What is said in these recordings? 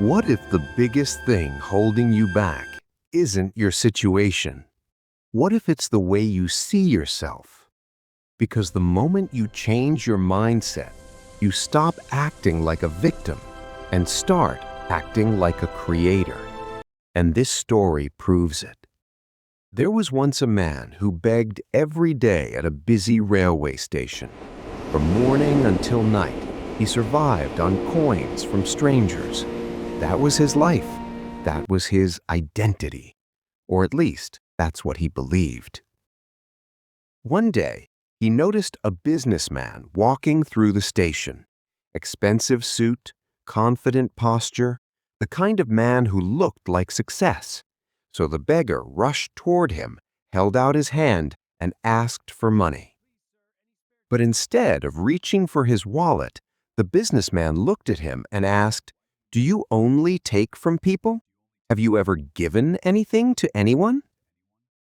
What if the biggest thing holding you back isn't your situation? What if it's the way you see yourself? Because the moment you change your mindset, you stop acting like a victim and start acting like a creator. And this story proves it. There was once a man who begged every day at a busy railway station. From morning until night, he survived on coins from strangers. That was his life. That was his identity. Or at least, that's what he believed. One day, he noticed a businessman walking through the station. Expensive suit, confident posture, the kind of man who looked like success. So the beggar rushed toward him, held out his hand, and asked for money. But instead of reaching for his wallet, the businessman looked at him and asked, "Do you only take from people? Have you ever given anything to anyone?"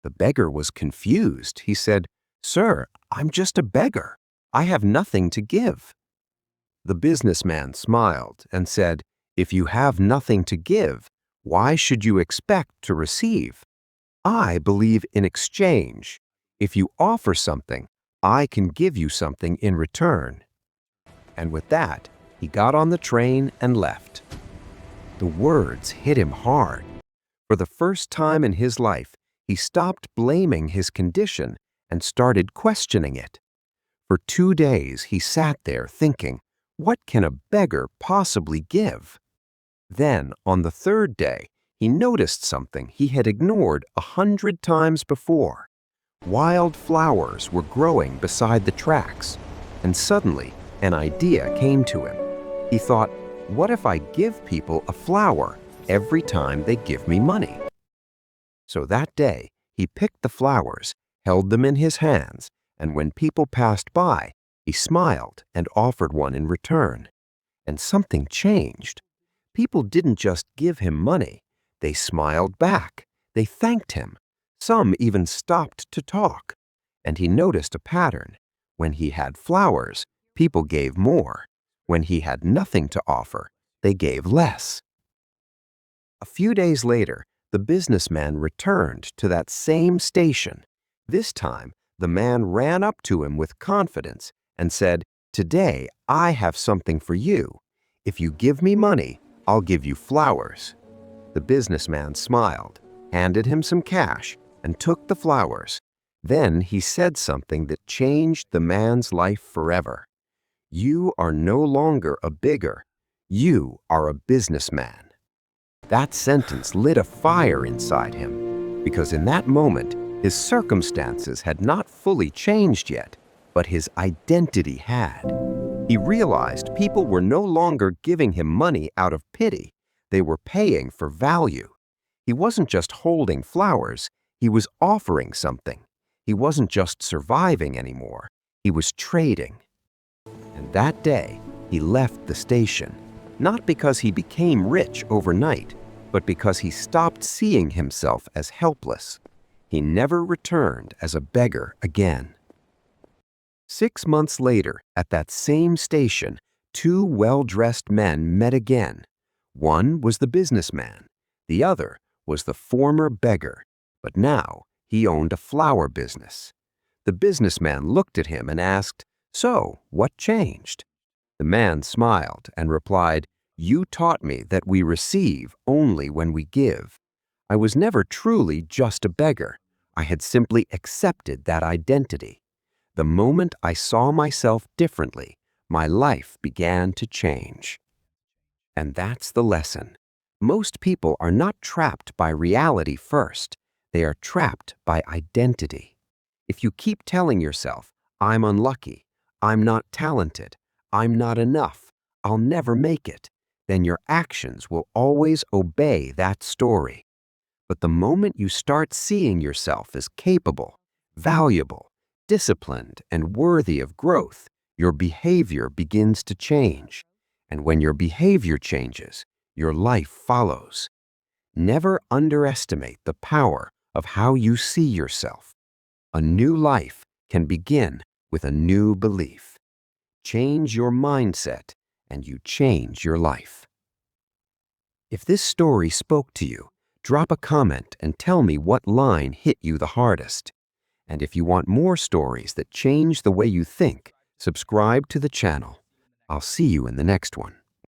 The beggar was confused. He said, "Sir, I'm just a beggar. I have nothing to give." The businessman smiled and said, "If you have nothing to give, why should you expect to receive? I believe in exchange. If you offer something, I can give you something in return." And with that, he got on the train and left. The words hit him hard. For the first time in his life, he stopped blaming his condition and started questioning it. For 2 days, he sat there thinking, what can a beggar possibly give? Then, on the third day, he noticed something he had ignored 100 times before. Wild flowers were growing beside the tracks, and suddenly an idea came to him. He thought, what if I give people a flower every time they give me money? So that day, he picked the flowers, held them in his hands, and when people passed by, he smiled and offered one in return. And something changed. People didn't just give him money. They smiled back. They thanked him. Some even stopped to talk. And he noticed a pattern. When he had flowers, people gave more. When he had nothing to offer, they gave less. A few days later, the businessman returned to that same station. This time, the man ran up to him with confidence and said, "Today, I have something for you. If you give me money, I'll give you flowers." The businessman smiled, handed him some cash, and took the flowers. Then he said something that changed the man's life forever. "You are no longer a beggar. You are a businessman." That sentence lit a fire inside him, because in that moment, his circumstances had not fully changed yet, but his identity had. He realized people were no longer giving him money out of pity. They were paying for value. He wasn't just holding flowers, he was offering something. He wasn't just surviving anymore, he was trading. And that day, he left the station, not because he became rich overnight, but because he stopped seeing himself as helpless. He never returned as a beggar again. 6 months later, at that same station, 2 well-dressed men met again. One was the businessman. The other was the former beggar, but now he owned a flower business. The businessman looked at him and asked, "So, what changed?" The man smiled and replied, "You taught me that we receive only when we give. I was never truly just a beggar. I had simply accepted that identity. The moment I saw myself differently, my life began to change." And that's the lesson. Most people are not trapped by reality first. They are trapped by identity. If you keep telling yourself, "I'm unlucky, I'm not talented, I'm not enough, I'll never make it," then your actions will always obey that story. But the moment you start seeing yourself as capable, valuable, disciplined, and worthy of growth, your behavior begins to change. And when your behavior changes, your life follows. Never underestimate the power of how you see yourself. A new life can begin with a new belief. Change your mindset, and you change your life. If this story spoke to you, drop a comment and tell me what line hit you the hardest. And if you want more stories that change the way you think, subscribe to the channel. I'll see you in the next one.